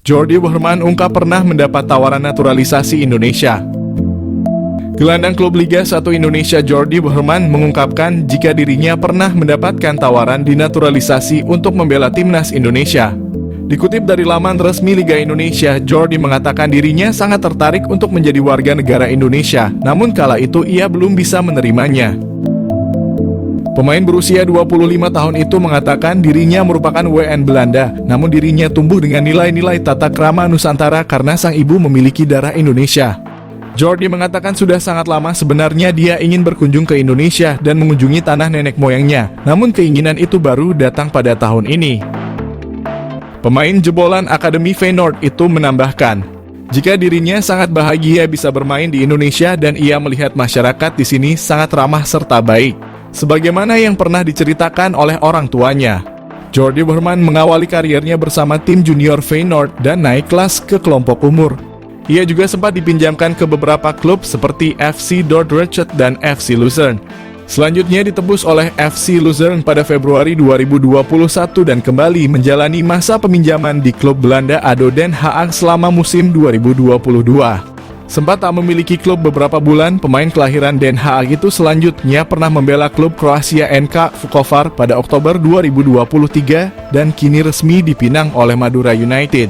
Jordi Wehrman ungkap pernah mendapat tawaran naturalisasi Indonesia. Gelandang klub Liga 1 Indonesia Jordi Wehrman mengungkapkan jika dirinya pernah mendapatkan tawaran dinaturalisasi untuk membela timnas Indonesia. Dikutip dari laman resmi Liga Indonesia, Jordi mengatakan dirinya sangat tertarik untuk menjadi warga negara Indonesia, namun kala itu ia belum bisa menerimanya. Pemain berusia 25 tahun itu mengatakan dirinya merupakan WN Belanda, namun dirinya tumbuh dengan nilai-nilai tata krama Nusantara karena sang ibu memiliki darah Indonesia. Jordi mengatakan sudah sangat lama sebenarnya dia ingin berkunjung ke Indonesia dan mengunjungi tanah nenek moyangnya, namun keinginan itu baru datang pada tahun ini. Pemain jebolan Akademi Feyenoord itu menambahkan, jika dirinya sangat bahagia bisa bermain di Indonesia dan ia melihat masyarakat di sini sangat ramah serta baik, sebagaimana yang pernah diceritakan oleh orang tuanya. Jordi Wehrman mengawali karirnya bersama tim junior Feyenoord dan naik kelas ke kelompok umur. Ia juga sempat dipinjamkan ke beberapa klub seperti FC Dordrecht dan FC Luzern. Selanjutnya ditebus oleh FC Luzern pada Februari 2021 dan kembali menjalani masa peminjaman di klub Belanda ADO Den Haag selama musim 2022. Sempat tak memiliki klub beberapa bulan, pemain kelahiran Den Haag itu selanjutnya pernah membela klub Kroasia NK Vukovar pada Oktober 2023 dan kini resmi dipinang oleh Madura United.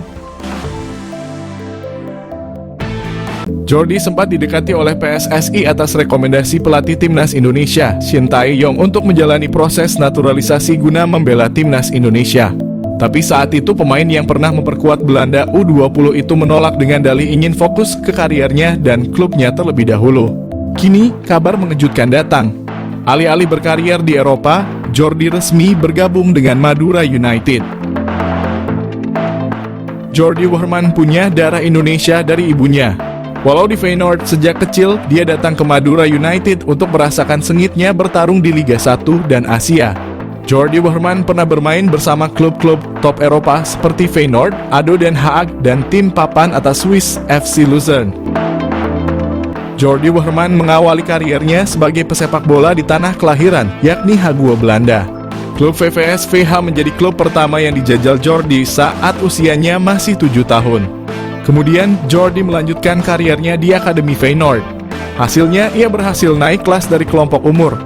Jordi sempat didekati oleh PSSI atas rekomendasi pelatih timnas Indonesia, Shin Tae-yong, untuk menjalani proses naturalisasi guna membela timnas Indonesia. Tapi saat itu pemain yang pernah memperkuat Belanda U20 itu menolak dengan dalih ingin fokus ke kariernya dan klubnya terlebih dahulu. Kini, kabar mengejutkan datang. Alih-alih berkarier di Eropa, Jordi resmi bergabung dengan Madura United. Jordi Wehrman punya darah Indonesia dari ibunya. Walau di Feyenoord sejak kecil, dia datang ke Madura United untuk merasakan sengitnya bertarung di Liga 1 dan Asia. Jordi Wehrman pernah bermain bersama klub-klub top Eropa seperti Feyenoord, ADO Den Haag, dan tim papan atas Swiss FC Luzern. Jordi Wehrman mengawali kariernya sebagai pesepak bola di tanah kelahiran, yakni Hague, Belanda. Klub VVS VH menjadi klub pertama yang dijajal Jordi saat usianya masih 7 tahun. Kemudian, Jordi melanjutkan kariernya di Akademi Feyenoord. Hasilnya, ia berhasil naik kelas dari kelompok umur.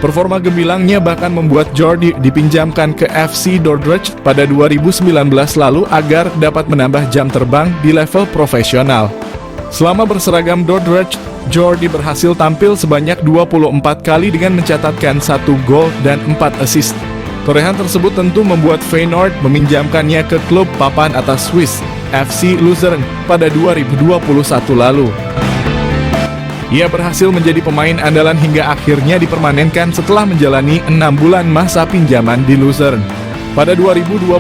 Performa gembilangnya bahkan membuat Jordi dipinjamkan ke FC Dordrecht pada 2019 lalu agar dapat menambah jam terbang di level profesional. Selama berseragam Dordrecht, Jordi berhasil tampil sebanyak 24 kali dengan mencatatkan 1 gol dan 4 assist. Torehan tersebut tentu membuat Feyenoord meminjamkannya ke klub papan atas Swiss, FC Luzern, pada 2021 lalu. Ia berhasil menjadi pemain andalan hingga akhirnya dipermanenkan setelah menjalani 6 bulan masa pinjaman di Luzern. Pada 2022,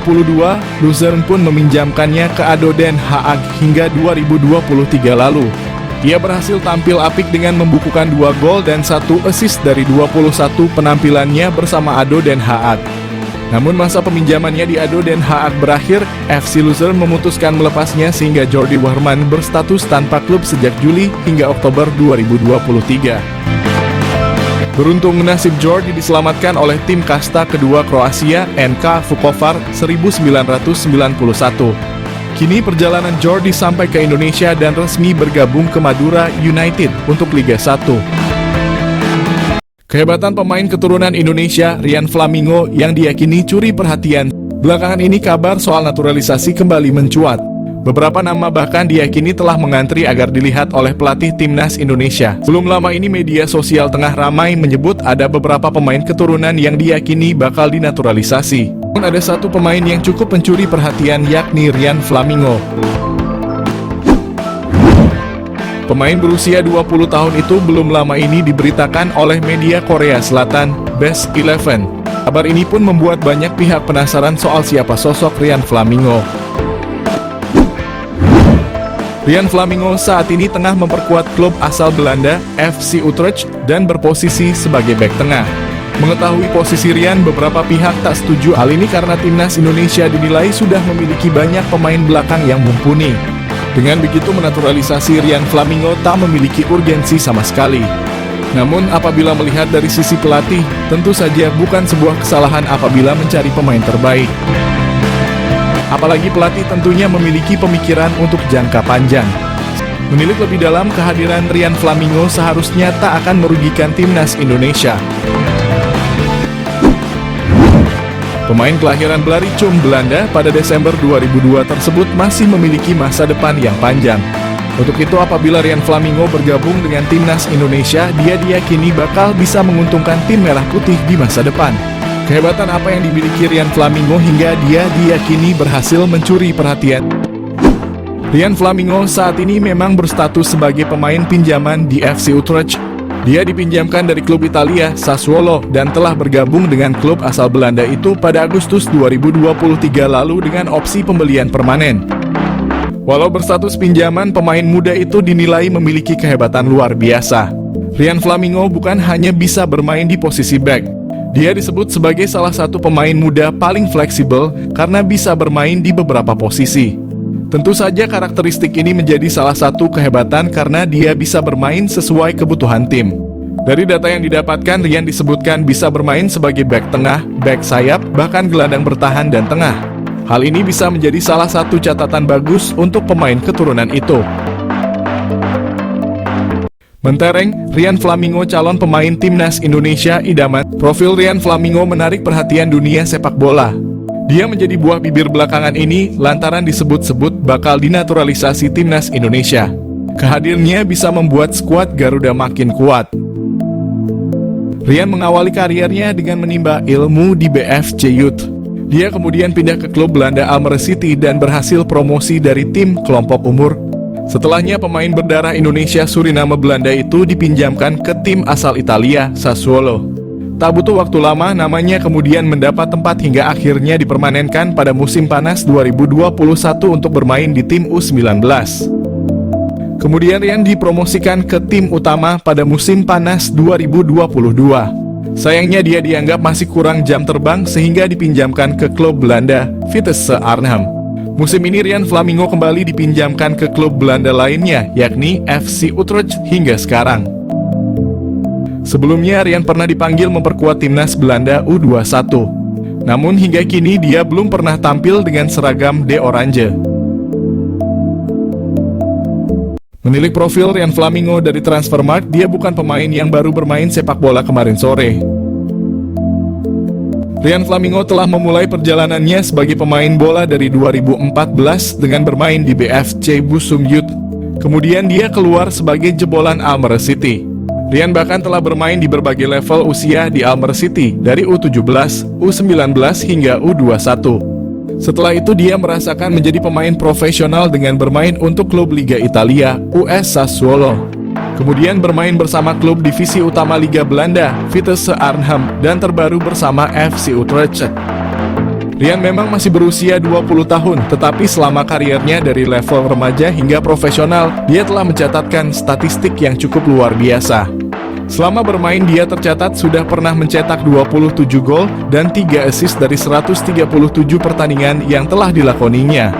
Luzern pun meminjamkannya ke ADO Den Haag hingga 2023 lalu. Ia berhasil tampil apik dengan membukukan 2 gol dan 1 assist dari 21 penampilannya bersama ADO Den Haag. Namun masa peminjamannya di ADO Den Haag berakhir, FC Luzern memutuskan melepasnya sehingga Jordi Wehrman berstatus tanpa klub sejak Juli hingga Oktober 2023. Beruntung nasib Jordi diselamatkan oleh tim kasta kedua Kroasia NK Vukovar 1991. Kini perjalanan Jordi sampai ke Indonesia dan resmi bergabung ke Madura United untuk Liga 1. Kehebatan pemain keturunan Indonesia, Rian Flamingo, yang diyakini curi perhatian. Belakangan ini kabar soal naturalisasi kembali mencuat. Beberapa nama bahkan diyakini telah mengantri agar dilihat oleh pelatih timnas Indonesia. Belum lama ini media sosial tengah ramai menyebut ada beberapa pemain keturunan yang diyakini bakal dinaturalisasi. Ada satu pemain yang cukup mencuri perhatian, yakni Rian Flamingo. Pemain berusia 20 tahun itu belum lama ini diberitakan oleh media Korea Selatan, Best 11. Kabar ini pun membuat banyak pihak penasaran soal siapa sosok Rian Flamingo. Rian Flamingo saat ini tengah memperkuat klub asal Belanda, FC Utrecht, dan berposisi sebagai bek tengah. Mengetahui posisi Rian, beberapa pihak tak setuju hal ini karena timnas Indonesia dinilai sudah memiliki banyak pemain belakang yang mumpuni. Dengan begitu, menaturalisasi Rian Flamingo tak memiliki urgensi sama sekali. Namun, apabila melihat dari sisi pelatih, tentu saja bukan sebuah kesalahan apabila mencari pemain terbaik. Apalagi pelatih tentunya memiliki pemikiran untuk jangka panjang. Menilik lebih dalam, kehadiran Ryan Flamingo seharusnya tak akan merugikan timnas Indonesia. Pemain kelahiran Blaricum, Belanda pada Desember 2002 tersebut masih memiliki masa depan yang panjang. Untuk itu, apabila Ryan Flamingo bergabung dengan timnas Indonesia, dia diyakini bakal bisa menguntungkan tim merah putih di masa depan. Kehebatan apa yang dimiliki Ryan Flamingo hingga dia diyakini berhasil mencuri perhatian? Ryan Flamingo saat ini memang berstatus sebagai pemain pinjaman di FC Utrecht. Dia dipinjamkan dari klub Italia, Sassuolo, dan telah bergabung dengan klub asal Belanda itu pada Agustus 2023 lalu dengan opsi pembelian permanen. Walau berstatus pinjaman, pemain muda itu dinilai memiliki kehebatan luar biasa. Ryan Flamingo bukan hanya bisa bermain di posisi back. Dia disebut sebagai salah satu pemain muda paling fleksibel karena bisa bermain di beberapa posisi. Tentu saja karakteristik ini menjadi salah satu kehebatan karena dia bisa bermain sesuai kebutuhan tim. Dari data yang didapatkan, Ryan disebutkan bisa bermain sebagai bek tengah, bek sayap, bahkan gelandang bertahan dan tengah. Hal ini bisa menjadi salah satu catatan bagus untuk pemain keturunan itu. Mentereng, Ryan Flamingo calon pemain timnas Indonesia idaman. Profil Ryan Flamingo menarik perhatian dunia sepak bola. Dia menjadi buah bibir belakangan ini lantaran disebut-sebut bakal dinaturalisasi timnas Indonesia. Kehadirannya bisa membuat skuad Garuda makin kuat. Ryan mengawali karirnya dengan menimba ilmu di BFC Youth. Dia kemudian pindah ke klub Belanda Almere City dan berhasil promosi dari tim kelompok umur. Setelahnya, pemain berdarah Indonesia Suriname Belanda itu dipinjamkan ke tim asal Italia, Sassuolo. Tak butuh waktu lama, namanya kemudian mendapat tempat hingga akhirnya dipermanenkan pada musim panas 2021 untuk bermain di tim U19. Kemudian Ryan dipromosikan ke tim utama pada musim panas 2022. Sayangnya dia dianggap masih kurang jam terbang sehingga dipinjamkan ke klub Belanda, Vitesse Arnhem. Musim ini Ryan Flamingo kembali dipinjamkan ke klub Belanda lainnya, yakni FC Utrecht hingga sekarang. Sebelumnya, Ryan pernah dipanggil memperkuat timnas Belanda U21. Namun hingga kini dia belum pernah tampil dengan seragam De Oranje. Menilik profil Ryan Flamingo dari Transfermarkt, dia bukan pemain yang baru bermain sepak bola kemarin sore. Ryan Flamingo telah memulai perjalanannya sebagai pemain bola dari 2014 dengan bermain di BFC Busum Youth. Kemudian dia keluar sebagai jebolan Almere City. Ryan bahkan telah bermain di berbagai level usia di Almere City, dari U17, U19 hingga U21. Setelah itu dia merasakan menjadi pemain profesional dengan bermain untuk klub Liga Italia, US Sassuolo. Kemudian bermain bersama klub divisi utama Liga Belanda, Vitesse Arnhem, dan terbaru bersama FC Utrecht. Ryan memang masih berusia 20 tahun, tetapi selama karirnya dari level remaja hingga profesional, dia telah mencatatkan statistik yang cukup luar biasa. Selama bermain, dia tercatat sudah pernah mencetak 27 gol dan 3 assist dari 137 pertandingan yang telah dilakoninya.